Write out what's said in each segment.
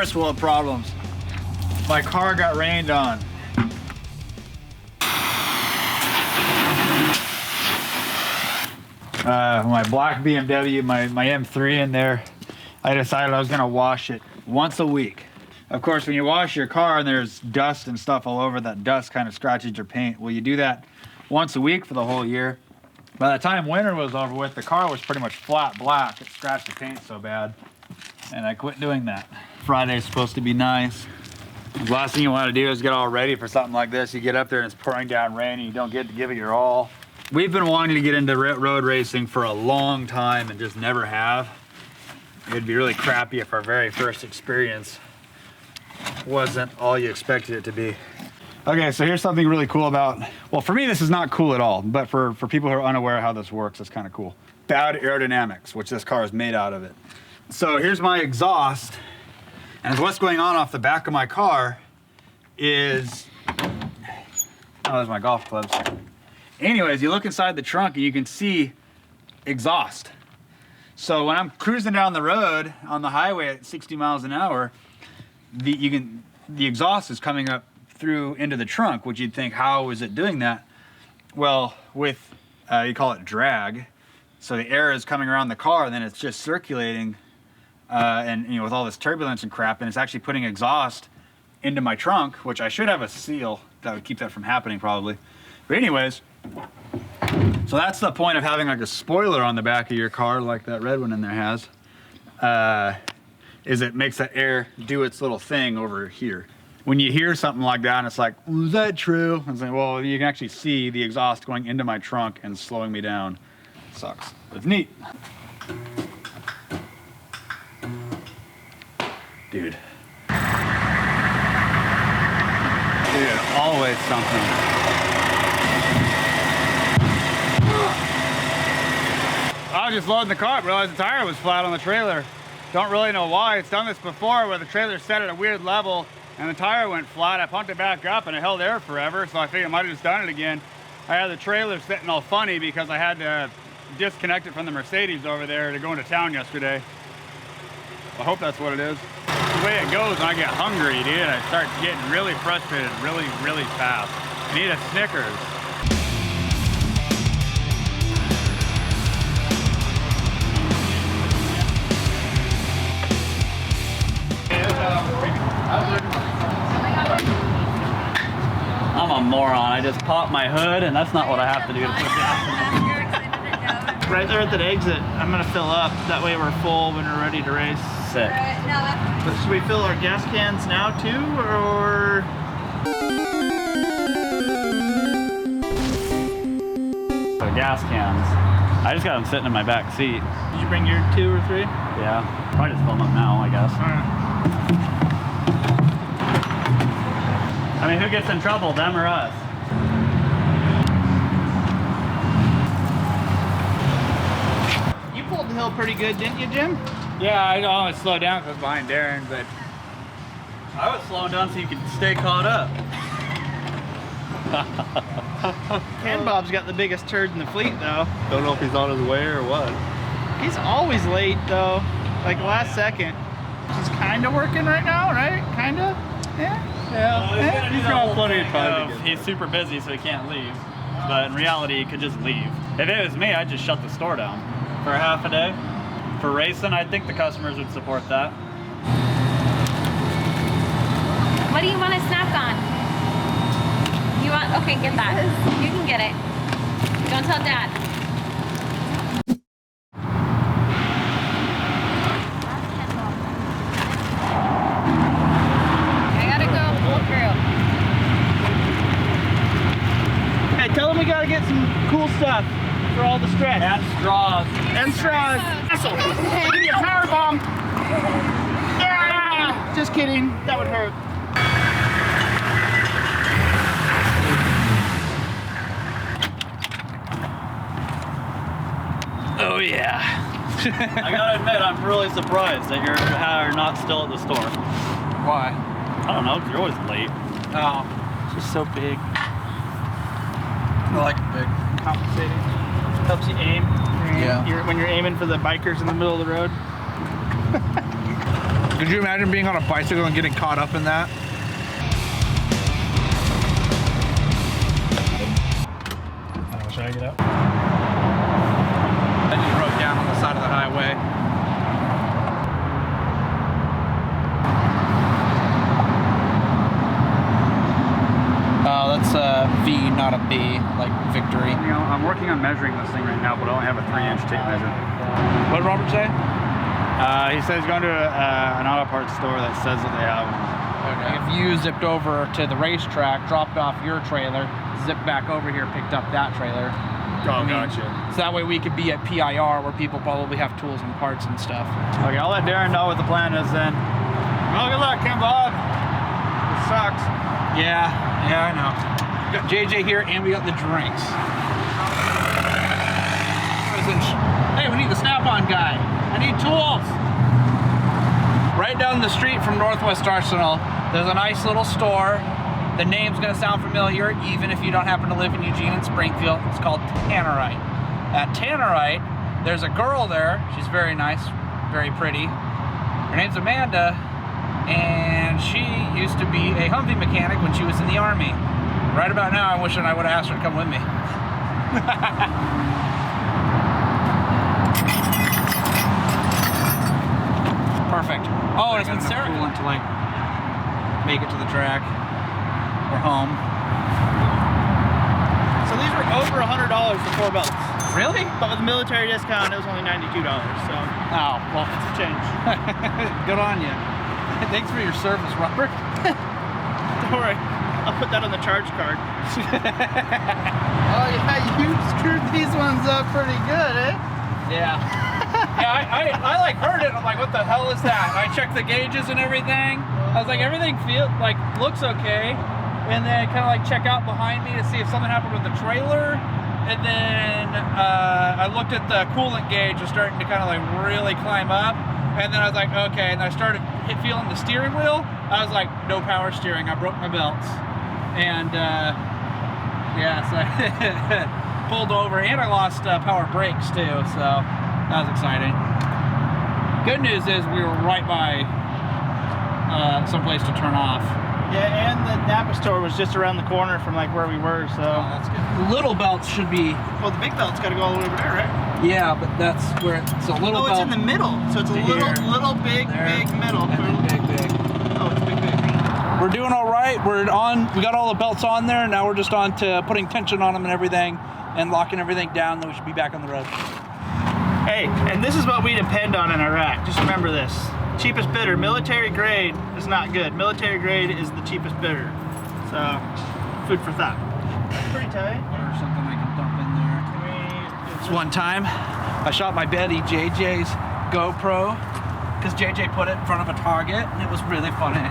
First world problems. My car got rained on. My black BMW, my M3 in there, I decided I was gonna wash it once a week. Of course, when you wash your car and there's dust and stuff all over, that dust kind of scratches your paint. Well, you do that once a week for the whole year. By the time winter was over with, the car was pretty much flat black. It scratched the paint so bad, and I quit doing that. Friday's supposed to be nice. The last thing you want to do is get all ready for something like this. You get up there and it's pouring down rain and you don't get to give it your all. We've been wanting to get into road racing for a long time and just never have. It'd be really crappy if our very first experience wasn't all you expected it to be. Okay, so here's something really cool about, well, for me, this is not cool at all, but for people who are unaware of how this works, it's kind of cool. Bad aerodynamics, which this car is made out of it. So here's my exhaust, and what's going on off the back of my car is, oh, there's my golf clubs. Anyways, you look inside the trunk and you can see exhaust. So when I'm cruising down the road on the highway at 60 miles an hour, the exhaust is coming up through into the trunk, which you'd think, how is it doing that? Well, with, you call it drag. So the air is coming around the car and then it's just circulating and you know, with all this turbulence and crap, and it's actually putting exhaust into my trunk, which I should have a seal that would keep that from happening probably. But anyways, so that's the point of having like a spoiler on the back of your car like that red one in there has, is it makes that air do its little thing over here. When you hear something like that and it's like, is that true? I was like, well, you can actually see the exhaust going into my trunk and slowing me down. It sucks, but it's neat. Dude. Dude, always something. I was just loading the car, realized the tire was flat on the trailer. Don't really know why. It's done this before where the trailer set at a weird level and the tire went flat. I pumped it back up and it held air forever, so I figured I might have just done it again. I had the trailer sitting all funny because I had to disconnect it from the Mercedes over there to go into town yesterday. I hope that's what it is. The way it goes when I get hungry, dude, I start getting really frustrated really, really fast. I need a Snickers. I'm a moron. I just popped my hood and that's not what I have to do to put gas in. Right there at the exit, I'm gonna fill up. That way we're full when we're ready to race. Sick. But should we fill our gas cans now too, or? So gas cans. I just got them sitting in my back seat. Did you bring your 2 or 3? Yeah. Probably just fill them up now, I guess. I mean, who gets in trouble, them or us? You pulled the hill pretty good, didn't you, Jim? Yeah, I always slow down because I was behind Darrin, but I was slowing down so you could stay caught up. Ken Bob's got the biggest turd in the fleet, though. Don't know if he's on his way or what. He's always late, though. Like last second. He's kind of working right now, right? Kind of? Yeah. Yeah, He's got plenty of time to get He's super busy, so he can't leave. But in reality, he could just leave. If it was me, I'd just shut the store down for half a day. For racing, I think the customers would support that. What do you want to snack on? You want, okay, get that. You can get it. Don't tell Dad. I gotta go pull through. Hey, tell him we gotta get some cool stuff for all the stress. And straws. And straws. Give me a power bomb. Yeah! Just kidding. That would hurt. Oh yeah. I gotta admit, I'm really surprised that you're not still at the store. Why? I don't know, 'cause you're always late. Oh, she's so big. I like it big. Compensating. Helps you aim. Yeah. When you're aiming for the bikers in the middle of the road. Could you imagine being on a bicycle and getting caught up in that? Should I get out? I just broke down on the side of the highway. Oh, that's a V, not a B, like victory. You know, I'm working on measuring this thing right now, but I only have a 3-inch tape measure. What did Robert say? He says he's going to an auto parts store that says that they have them. Okay. If you zipped over to the racetrack, dropped off your trailer, zipped back over here, picked up that trailer. Oh, gotcha. So that way we could be at PIR where people probably have tools and parts and stuff. Okay, I'll let Darren know what the plan is then. Well, good luck, Kim Bob. It sucks. Yeah, I know. We got JJ here and we got the drinks. Hey, we need the Snap-on guy. I need tools. Right down the street from Northwest Arsenal, there's a nice little store. The name's gonna sound familiar, even if you don't happen to live in Eugene and Springfield. It's called Tannerite. At Tannerite, there's a girl there. She's very nice, very pretty. Her name's Amanda, and she used to be a Humvee mechanic when she was in the Army. Right about now, I'm wishing I would have asked her to come with me. Perfect. Oh, it's been Sarah coolant to like make it to the track. We're home. So these were over $100 for 4 belts. Really? But with the military discount, it was only $92. So Oh, well, it's a change. good on you. Thanks for your service, Robert. Don't worry, I'll put that on the charge card. Oh yeah, you screwed these ones up pretty good, eh? Yeah. Yeah, I like heard it. I'm like, what the hell is that? I checked the gauges and everything. I was like, everything looks okay. And then kind of like check out behind me to see if something happened with the trailer. And then I looked at the coolant gauge, was starting to kind of like really climb up. And then I was like, okay. And I started feeling the steering wheel. I was like, no power steering. I broke my belts. And yeah, so I pulled over, and I lost power brakes too. So that was exciting. Good news is we were right by someplace to turn off. Yeah, and the Napa store was just around the corner from like where we were, so. Oh, that's good. The little belts should be. Well, the big belt's got to go all the way over there, right? Yeah, but that's where it's a little belt. Oh, it's in the middle, so it's a little big, there, big middle. And then big. Oh, it's big. We're doing all right. We're on. We got all the belts on there. Now we're just on to putting tension on them and everything, and locking everything down. Then we should be back on the road. Hey, and this is what we depend on in Iraq. Just remember this. Cheapest bidder. Military grade is not good. Military grade is the cheapest bidder. So, food for thought. Pretty tight. Or something I can dump in there. This one time, I shot my buddy JJ's GoPro because JJ put it in front of a target, and it was really funny.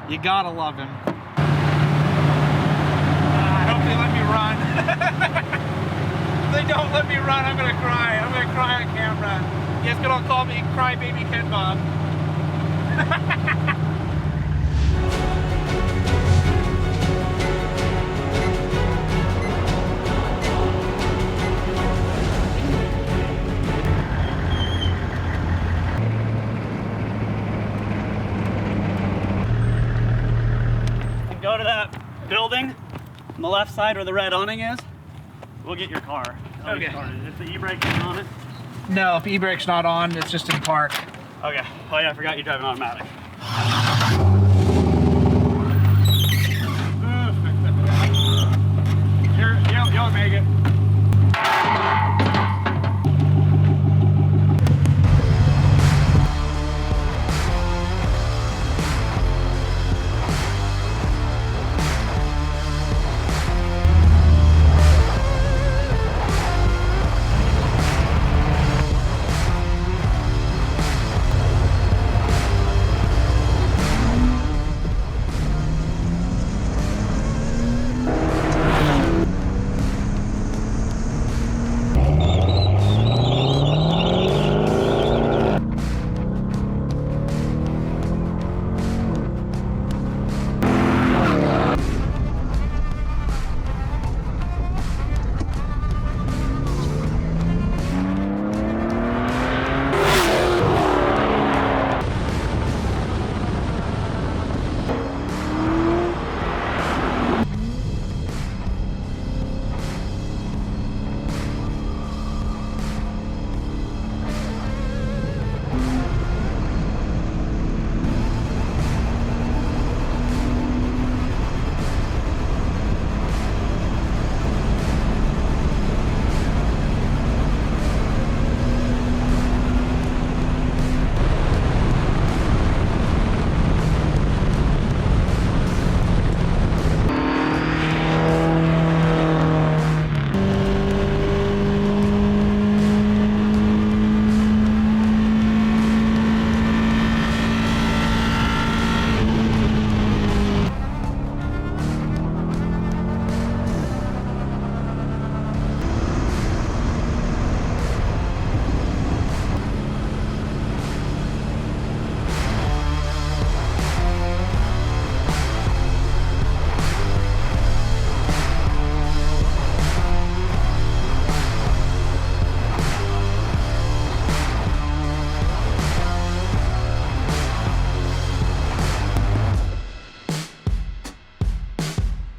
You gotta love him. I hope they let me run. If they don't let me run, I'm gonna cry. I'm gonna cry on camera. You guys can all call me Crybaby Ken Bob. Go to that building on the left side where the red awning is. We'll get your car. Okay. If the e-brake isn't on it. No, if e-brake's not on, it's just in park. Okay. Oh yeah, I forgot you're driving automatic. You'll make it.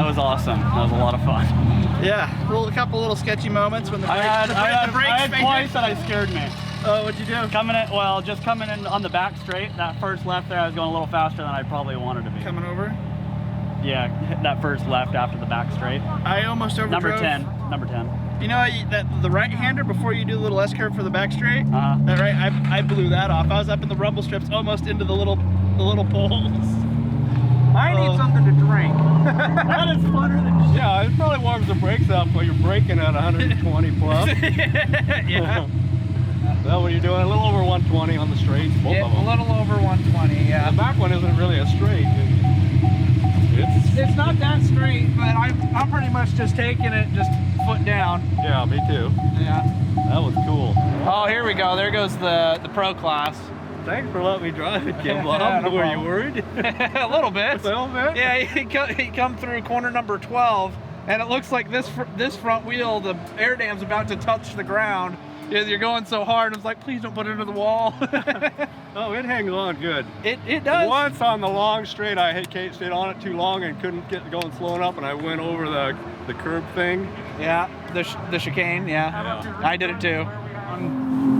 That was awesome. That was a lot of fun. Yeah, a couple little sketchy moments when the brakes, I had twice that I scared me. Oh, what'd you do? Just coming in on the back straight, that first left there, I was going a little faster than I probably wanted to be. Coming over? Yeah, that first left after the back straight. I almost overdrove. Number 10. You know the right-hander before you do the little S-curve for the back straight? Uh-huh. I blew that off. I was up in the rumble strips, almost into the little poles. I need something to drink. That is funner than shit. Yeah, it probably warms the brakes up while you're braking at 120 plus. Yeah. Well, when you're doing a little over 120 on the straights, both of A them. little over 120, yeah. The back one isn't really a straight. It's not that straight, but I'm pretty much just taking it just foot down. Yeah, me too. Yeah. That was cool. Oh, here we go. There goes the pro class. Thanks for letting me drive it, Kim. Well, Yeah, no were you problem. worried? A little bit. A little bit? Yeah, he come through corner number 12, and it looks like this front wheel, the air dam's about to touch the ground. You're going so hard. I was like, please don't put it into the wall. Oh, it hangs on good. It does. Once on the long straight, I stayed on it too long and couldn't get going slow enough, and I went over the curb thing. Yeah, the chicane. Yeah, I did it too.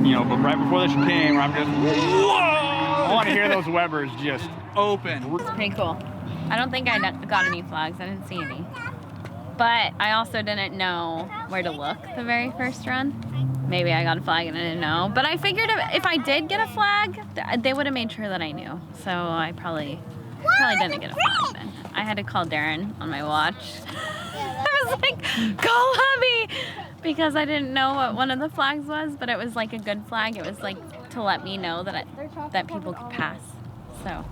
You know, but right before the chicane, where I'm just, whoa! I want to hear those Webers just open. It's pretty cool. I don't think I got any flags. I didn't see any. But I also didn't know where to look the very first run. Maybe I got a flag and I didn't know. But I figured if I did get a flag, they would have made sure that I knew. So I probably didn't get a flag then. I had to call Darrin on my watch. I was like, call hubby! Because I didn't know what one of the flags was, but it was like a good flag. It was like to let me know that that people could pass. So.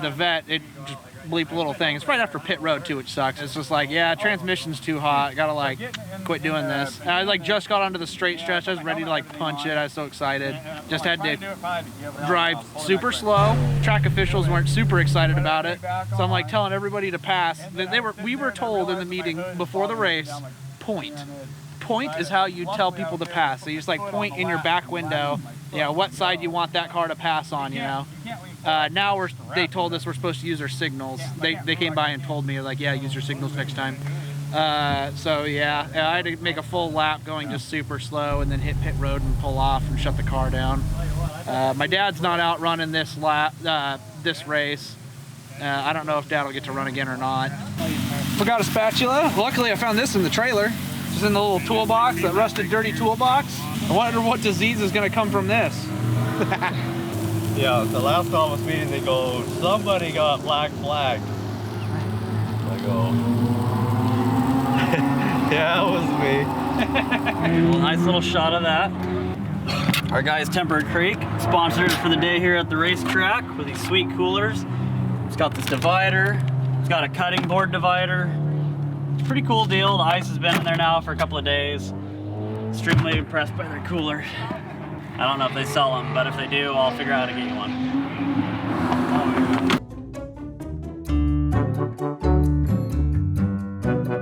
The vet, it just bleeped a little thing. It's right after pit road too, which sucks. It's just like, yeah, transmission's too hot. Gotta like quit doing this. And I like just got onto the straight stretch. I was ready to like punch it. I was so excited. Just had to drive super slow. Track officials weren't super excited about it. So I'm like telling everybody to pass. We were told in the meeting before the race, point. Point is how you tell people to pass. So you just like point in your back window, you know, what side you want that car to pass on, you know. Now they told us we're supposed to use our signals. They came by and told me, like, yeah, use your signals next time. So yeah, I had to make a full lap going just super slow and then hit pit road and pull off and shut the car down. My dad's not out running this race. I don't know if Dad will get to run again or not. Forgot a spatula. Luckily I found this in the trailer. Just in the little toolbox, that rusted dirty toolbox. I wonder what disease is gonna come from this. Yeah, the last office meeting, they go, somebody got black flagged. I go, yeah, it was me. Well, nice little shot of that. Our guys, Tempered Creek, sponsors for the day here at the racetrack with these sweet coolers. It's got this divider. It's got a cutting board divider. It's a pretty cool deal. The ice has been in there now for a couple of days. Extremely impressed by their coolers. I don't know if they sell them, but if they do, I'll figure out how to get you one.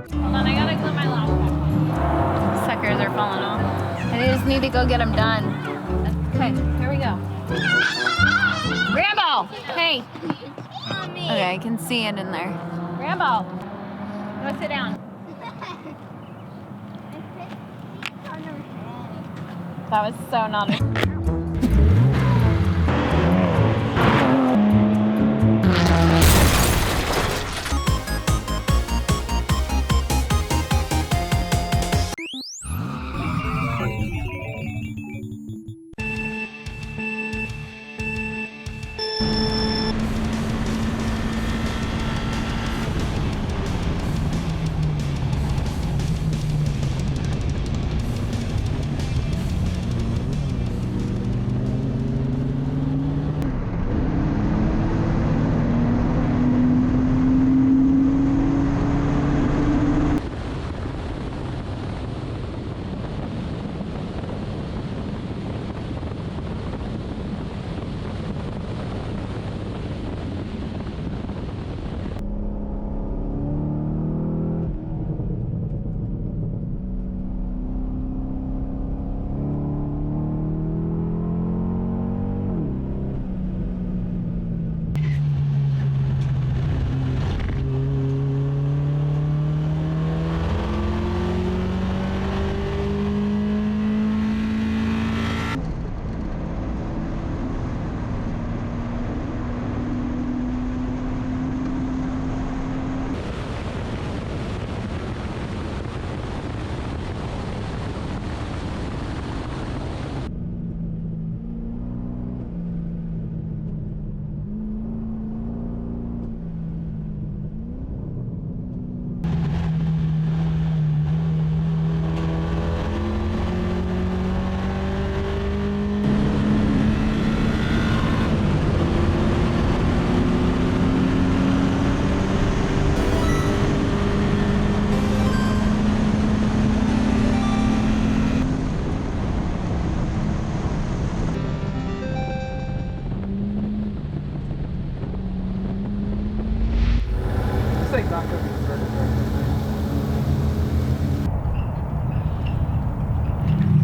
Hold on, I gotta glue my laptop. Suckers are falling off. I just need to go get them done. Okay, here we go. Rambo! Hey! Okay, I can see it in there. Rambo! Go sit down. That was so not.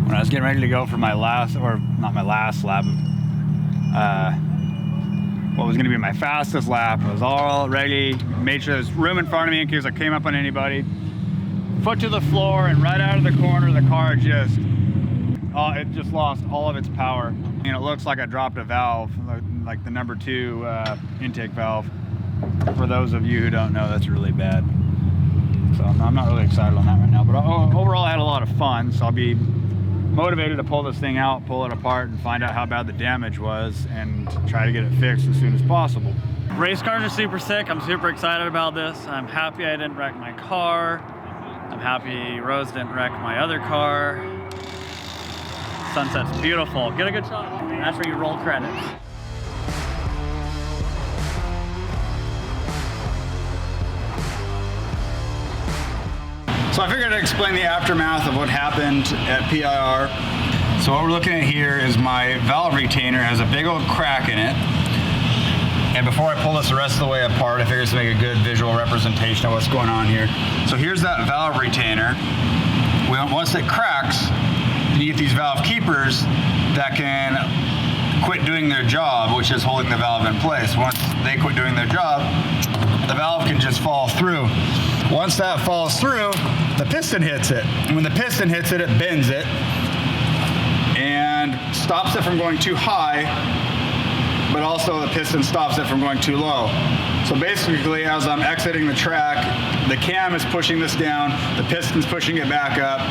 When I was getting ready to go for my last, or not my last lap, what was going to be my fastest lap, I was all ready, made sure there's room in front of me in case I came up on anybody. Foot to the floor, and right out of the corner, the car just, it just lost all of its power. And it looks like I dropped a valve, like the number 2 intake valve. For those of you who don't know, that's really bad. So I'm not really excited on that right now, but overall I had a lot of fun, so I'll be motivated to pull this thing out, pull it apart, and find out how bad the damage was and try to get it fixed as soon as possible. Race cars are super sick. I'm super excited about this. I'm happy I didn't wreck my car. I'm happy Rose didn't wreck my other car. Sunset's beautiful. Get a good shot. That's where you roll credits. So I figured I'd explain the aftermath of what happened at PIR. So what we're looking at here is my valve retainer has a big old crack in it. And before I pull this the rest of the way apart, I figured to make a good visual representation of what's going on here. So here's that valve retainer. Once it cracks, you get these valve keepers that can quit doing their job, which is holding the valve in place. Once they quit doing their job, the valve can just fall through. Once that falls through, the piston hits it. And when the piston hits it, it bends it and stops it from going too high, but also the piston stops it from going too low. So basically, as I'm exiting the track, the cam is pushing this down, the piston's pushing it back up.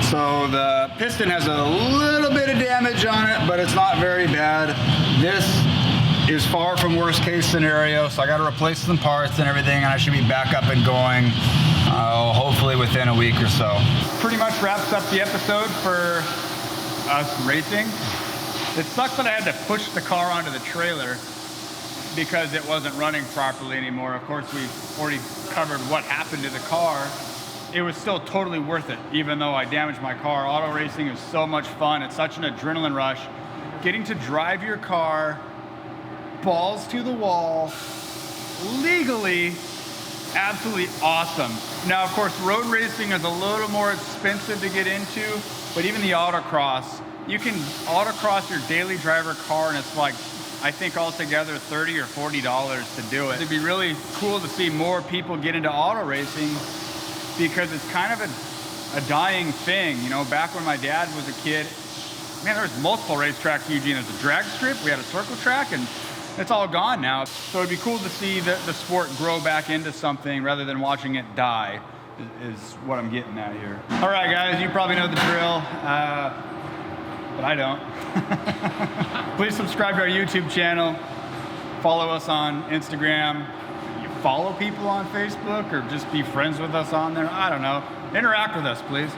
So the piston has a little bit of damage on it, but it's not very bad. This is far from worst case scenario, so I got to replace some parts and everything, and I should be back up and going hopefully within a week or so. Pretty much wraps up the episode for us racing. It sucks that I had to push the car onto the trailer because it wasn't running properly anymore. Of course, we've already covered what happened to the car. It was still totally worth it, even though I damaged my car. Auto racing is so much fun. It's such an adrenaline rush. Getting to drive your car balls to the wall, legally, absolutely awesome. Now, of course, road racing is a little more expensive to get into, but even the autocross, you can autocross your daily driver car, and it's like, I think altogether $30 or $40 to do it. It'd be really cool to see more people get into auto racing because it's kind of a dying thing. You know, back when my dad was a kid, man, there's multiple racetracks in Eugene. There's a drag strip, we had a circle track, and it's all gone now. So it'd be cool to see the sport grow back into something rather than watching it die, is what I'm getting at here. All right, guys, you probably know the drill, but I don't. Please subscribe to our YouTube channel. Follow us on Instagram. You follow people on Facebook or just be friends with us on there. I don't know. Interact with us, please.